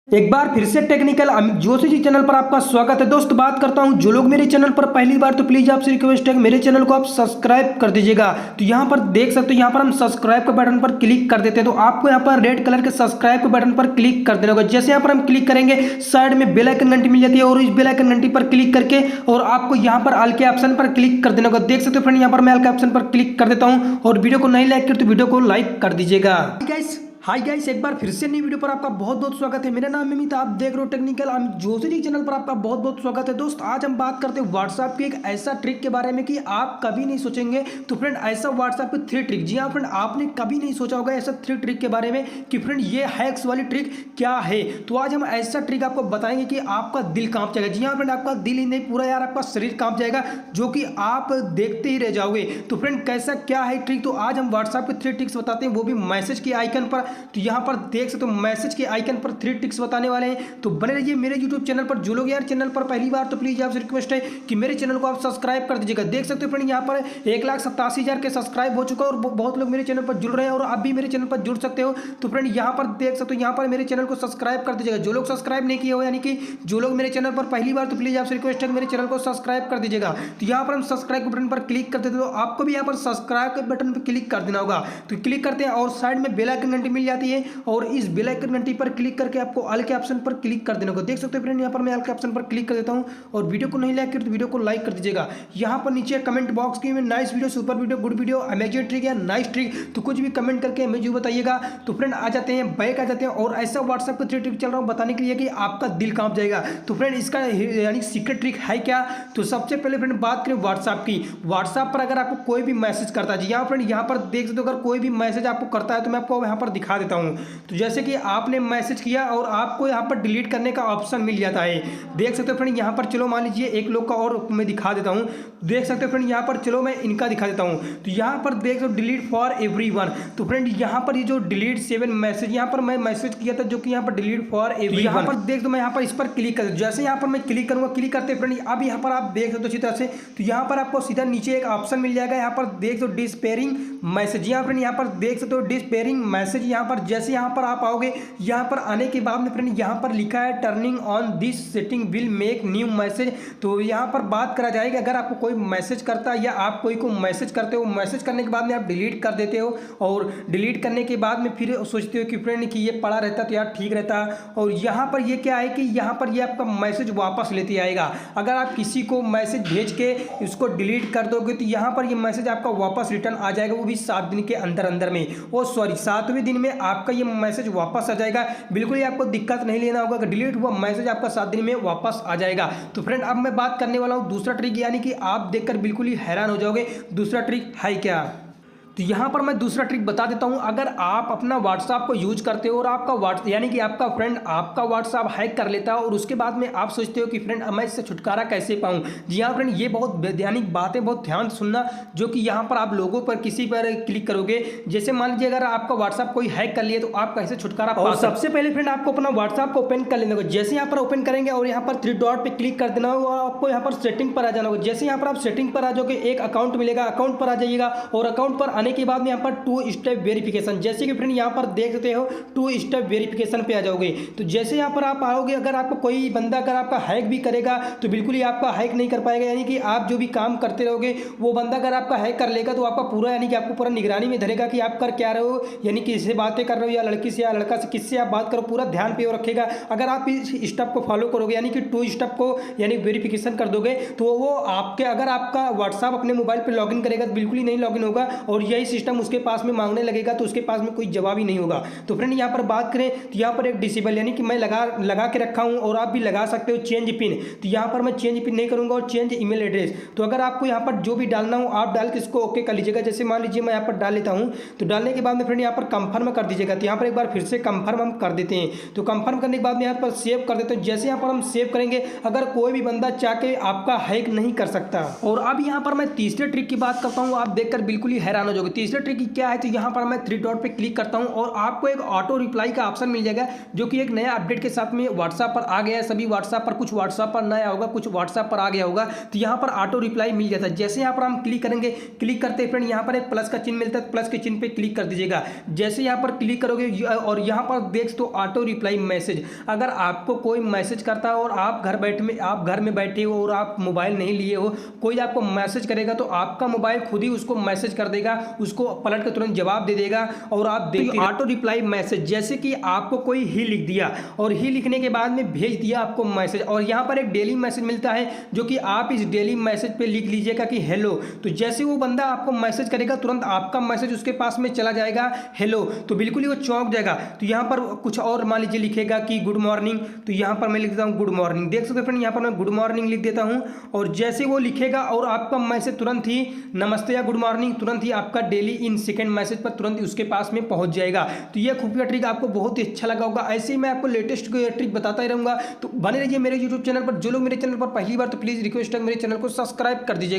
एक बार फिर से टेक्निकल अमित जोशी जी चैनल पर आपका स्वागत है। दोस्त बात करता हूं जो लोग मेरे चैनल पर पहली बार तो प्लीज आपसे रिक्वेस्ट है कि मेरे चैनल को आप सब्सक्राइब कर दीजिएगा। तो यहां पर देख सकते हो, यहां पर हम सब्सक्राइब के बटन पर क्लिक कर देते हैं तो आपको यहां पर रेड कलर के सब्सक्राइब के बटन पर क्लिक कर देना होगा। जैसे यहां पर हम क्लिक करेंगे साइड में बेल आइकन घंटी मिल जाती है और इस बेल आइकन घंटी पर क्लिक करके और आपको यहां पर ऑल के ऑप्शन पर क्लिक कर देना होगा। देख सकते हो फ्रेंड, यहां पर मैं ऑल के ऑप्शन पर क्लिक कर देता हूं और वीडियो को नहीं लाइक कर तो वीडियो को लाइक कर दीजिएगा। हाय गाइस, एक बार फिर से नई वीडियो पर आपका बहुत बहुत स्वागत है। मेरा नाम अमित, आप देख रहे हो टेक्निकल अमित जोशी जी चैनल पर आपका बहुत बहुत स्वागत है। दोस्त आज हम बात करते हैं व्हाट्सएप की एक ऐसा ट्रिक के बारे में कि आप कभी नहीं सोचेंगे। तो फ्रेंड ऐसा व्हाट्सएप पे 3 ट्रिक, जी हाँ फ्रेंड, आपने कभी नहीं सोचा होगा ऐसा 3 ट्रिक के बारे में कि फ्रेंड ये हैक्स वाली ट्रिक क्या है। तो आज हम ऐसा ट्रिक आपको बताएंगे कि आपका दिल कांप जाएगा। जी हाँ फ्रेंड, आपका दिल ही नहीं पूरा यार आपका शरीर कांप जाएगा, जो कि आप देखते ही रह जाओगे। तो फ्रेंड कैसा क्या है ट्रिक, तो आज हम व्हाट्सएप के 3 ट्रिक्स बताते हैं, वो भी मैसेज के आइकन पर। तो यहाँ पर देख सकते हो मैसेज के आइकन पर 3 ट्रिक्स बताने वाले हैं। तो बने रहिए मेरे यूट्यूब चैनल पर। जो लोग यार चैनल पर पहली बार तो प्लीज आपसे रिक्वेस्ट है कि मेरे चैनल को आप सब्सक्राइब कर दीजिएगा। देख सकते हो फ्रेंड, यहाँ पर 1,87,000 के सब्सक्राइब हो चुका है और बहुत लोग मेरे चैनल पर जुड़ रहे हैं और आप भी मेरे चैनल पर जुड़ सकते हो। तो फ्रेंड यहाँ पर देख सकते हो, यहाँ पर मेरे चैनल को सब्सक्राइब कर दीजिएगा। जो लोग सब्सक्राइब नहीं किए हो, यानी कि जो लोग मेरे चैनल पर पहली बार, तो प्लीज आपसे रिक्वेस्ट है कि मेरे चैनल को सब्सक्राइब कर दीजिएगा। तो यहाँ पर हम सब्सक्राइब के बटन पर क्लिक करते थे तो आपको भी यहाँ पर सब्सक्राइब के बटन पर क्लिक कर देना होगा। तो क्लिक करते हैं और साइड में बेल आइकन घंटी मिल जाती है और इस बेल आइकन घंटी पर क्लिक करके आपको ऑल के ऑप्शन पर क्लिक कर देना होगा। देख सकते हो फ्रेंड, यहाँ पर मैं ऑल के ऑप्शन पर क्लिक कर देता हूँ और वीडियो को नहीं लाइक कर तो वीडियो को लाइक कर दीजिएगा। यहाँ पर नीचे कमेंट बॉक्स की में nice video, super video, good video, amazing trick या नाइस ट्रिक, तो कुछ भी कमेंट करके हमें जो बताइएगा। तो फ्रेंड आ जाते हैं, बैक आ जाते हैं और ऐसा व्हाट्सएप पर 3 ट्रिक चल रहा हूँ बताने के लिए कि आपका दिल कांप जाएगा। तो फ्रेंड इसका यानी सीक्रेट ट्रिक है क्या, तो सबसे पहले फ्रेंड बात करें व्हाट्सएप की। व्हाट्सएप पर अगर आपको कोई भी मैसेज करता है, जी हाँ फ्रेंड, यहाँ पर देख सकते हो अगर कोई भी मैसेज आपको करता है तो मैं आपको यहाँ पर दिखा देता हूँ। तो जैसे कि आपने मैसेज किया और आपको यहाँ पर डिलीट करने का ऑप्शन मिल जाता है। देख सकते हो फ्रेंड, यहाँ पर चलो मान लीजिए एक लोग का और मैं दिखा देता हूँ। देख सकते हो फ्रेंड, यहाँ पर चलो मैं इनका दिखा देता हूँ। तो यहाँ पर देख सकते हो डिलीट फॉर एवरीवन। तो फ्रेंड यहाँ पर ये जो डिलीट 7 मैसेज यहाँ पर मैं मैसेज किया था, जो कि यहाँ पर डिलीट फॉर एवरीवन, यहाँ पर देख दो मैं यहाँ पर इस पर क्लिक कर, जैसे यहाँ पर मैं क्लिक करूँगा, क्लिक करते फ्रेंड अब यहाँ पर आप देख सकते हो अच्छी तरह से। तो यहाँ पर आपको सीधा नीचे एक ऑप्शन मिल जाएगा, यहाँ पर देख दो डिस्पेयरिंग मैसेज। यहाँ फ्रेंड यहाँ पर देख सकते हो डिस्पेयरिंग मैसेज। यहाँ पर जैसे यहाँ पर आप आओगे, यहाँ पर आने के बाद में फ्रेंड यहाँ पर लिखा है turning on this setting will make new message. तो यहाँ पर बात करा जाएगी, अगर आपको कोई मैसेज करता है या आप कोई को मैसेज करते हो, मैसेज करने के बाद में आप डिलीट कर देते हो और डिलीट करने के बाद में फिर सोचते हो कि फ्रेंड कि ये पड़ा रहता तो यार ठीक रहता। और यहाँ पर ये क्या है कि यहाँ पर ये आपका मैसेज वापस लेते आएगा। अगर आप किसी को मैसेज भेज के उसको डिलीट कर दोगे तो यहाँ पर ये मैसेज आपका वापस रिटर्न आ जाएगा, वो भी 7 दिन के अंदर अंदर में। ओ सॉरी, 7वें दिन में आपका ये मैसेज वापस आ जाएगा। बिल्कुल ही आपको दिक्कत नहीं लेना होगा, डिलीट हुआ मैसेज आपका 7 दिन में वापस आ जाएगा। तो फ्रेंड अब मैं बात करने वाला हूं दूसरा ट्रिक, यानी कि आप देखकर बिल्कुल ही हैरान हो जाओगे दूसरा ट्रिक है क्या। तो यहाँ पर मैं दूसरा ट्रिक बता देता हूँ। अगर आप अपना व्हाट्सएप को यूज करते हो और आपका व्हाट्सएप यानी कि आपका फ्रेंड आपका व्हाट्सएप हैक कर लेता है और उसके बाद में आप सोचते हो कि फ्रेंड अब मैं इससे छुटकारा कैसे पाऊँ। जी हाँ फ्रेंड, ये बहुत वैज्ञानिक बात है, बहुत ध्यान सुनना, जो कि यहाँ पर आप लोगों पर किसी पर क्लिक करोगे। जैसे मान लीजिए अगर आपका व्हाट्सएप कोई हैक कर लिया तो आप कैसे छुटकारा पाओ। सबसे पहले फ्रेंड आपको अपना व्हाट्सएप को ओपन कर लेना होगा। जैसे यहाँ पर ओपन करेंगे और यहाँ पर 3 डॉट पर क्लिक कर देना होगा और आपको यहाँ पर सेटिंग पर आ जाना होगा। जैसे यहाँ पर आप सेटिंग पर आ जाओगे, एक अकाउंट मिलेगा, अकाउंट पर आ जाइएगा और अकाउंट पर आने के बाद में यहाँ पर 2 स्टेप वेरिफिकेशन, जैसे कि फ्रेंड यहाँ पर देख सकते हो 2 स्टेप वेरिफिकेशन पे आ जाओगे। तो जैसे यहाँ पर आप आओगे, अगर आपको कोई बंदा अगर आपका हैक भी करेगा तो बिल्कुल ही आपका हैक नहीं कर पाएगा, यानी कि आप जो भी काम करते रहोगे वो बंदा अगर आपका हैक कर लेगा तो आपका पूरा यानी कि आपको पूरा निगरानी में धरेगा कि आप कर क्या रहे हो, यानी किससे बातें कर रहे हो, या लड़की से या लड़का से, किससे आप बात करो, पूरा ध्यान पे रखेगा। अगर आप इस स्टेप को फॉलो करोगे, यानी कि 2 स्टेप को यानी वेरिफिकेशन कर दोगे, तो वो आपके अगर आपका व्हाट्सएप अपने मोबाइल पर लॉगिन करेगा तो बिल्कुल ही नहीं लॉगिन होगा और यही सिस्टम उसके पास में मांगने लगेगा तो उसके पास में कोई जवाब ही नहीं होगा। तो फ्रेंड यहाँ पर बात करें तो यहाँ पर एक डिसेबल, यानी कि मैं लगा के रखा हूँ और आप भी लगा सकते हो चेंज पिन। तो यहाँ पर मैं चेंज पिन नहीं करूँगा और चेंज ईमेल एड्रेस। तो अगर आपको यहाँ पर जो भी डालना हो आप डाल के इसको ओके कर लीजिएगा। जैसे मान लीजिए मैं यहाँ पर डाल लेता हूँ, तो डालने के बाद में फ्रेंड यहाँ पर कंफर्म कर दीजिएगा। तो यहाँ पर एक बार फिर से कंफर्म हम कर देते हैं। तो कंफर्म करने के बाद में यहाँ पर सेव कर देते हैं। जैसे यहाँ पर हम सेव करेंगे, अगर कोई भी बंदा चाह के आपका हैक नहीं कर सकता। और अब यहाँ पर मैं तीसरे ट्रिक की बात करता हूँ, आप देखकर बिल्कुल ही हैरान हो जाओगे। करोगे। तीसरा ट्रिक क्या है, तो यहाँ पर मैं थ्री डॉट पे क्लिक करता हूँ और आपको एक ऑटो रिप्लाई का ऑप्शन मिल जाएगा, जो कि एक नया अपडेट के साथ में व्हाट्सएप पर आ गया है। सभी व्हाट्सएप पर, कुछ व्हाट्सएप पर नया होगा, कुछ व्हाट्सएप पर आ गया होगा। तो यहाँ पर ऑटो रिप्लाई मिल जाता है। जैसे यहाँ पर हम क्लिक करेंगे, क्लिक करते फ्रेंड यहाँ पर एक प्लस का चिन्ह मिलता है, प्लस के चिन्ह पे क्लिक कर दीजिएगा। जैसे यहाँ पर क्लिक करोगे और यहाँ पर देख तो ऑटो रिप्लाई मैसेज, अगर आपको कोई मैसेज करता है और आप घर में बैठे हो और आप मोबाइल नहीं लिए हो, कोई आपको मैसेज करेगा तो आपका मोबाइल खुद ही उसको मैसेज कर देगा, उसको पलट कर तुरंत जवाब दे देगा और आप देखिए ऑटो रिप्लाई मैसेज। जैसे कि आपको कोई ही लिख दिया और ही लिखने के बाद में भेज दिया आपको मैसेज, और यहाँ पर एक डेली मैसेज मिलता है, जो कि आप इस डेली मैसेज पे लिख लीजिएगा कि हेलो। तो जैसे वो बंदा आपको मैसेज करेगा तुरंत आपका मैसेज उसके पास में चला जाएगा, हेलो। तो बिल्कुल ही वो चौंक जाएगा। तो यहाँ पर कुछ और मान लीजिए लिखेगा कि गुड मॉर्निंग, तो यहाँ पर मैं लिख देता हूँ गुड मॉर्निंग। देख सकते फ्रेंड यहाँ पर मैं गुड मॉर्निंग लिख देता हूँ, और जैसे वो लिखेगा और आपका मैसेज तुरंत ही नमस्ते या गुड मॉर्निंग, तुरंत ही आपका डेली इन सेकंड मैसेज पर तुरंत उसके पास में पहुंच जाएगा। तो ये खुफिया ट्रिक आपको बहुत ही अच्छा लगा होगा। ऐसे ही मैं आपको लेटेस्ट ट्रिक बताता ही रहूंगा। तो बने रहिए मेरे यूट्यूब चैनल पर। जो लोग मेरे चैनल पर पहली बार, तो प्लीज रिक्वेस्ट है मेरे चैनल को सब्सक्राइब कर दीजिए।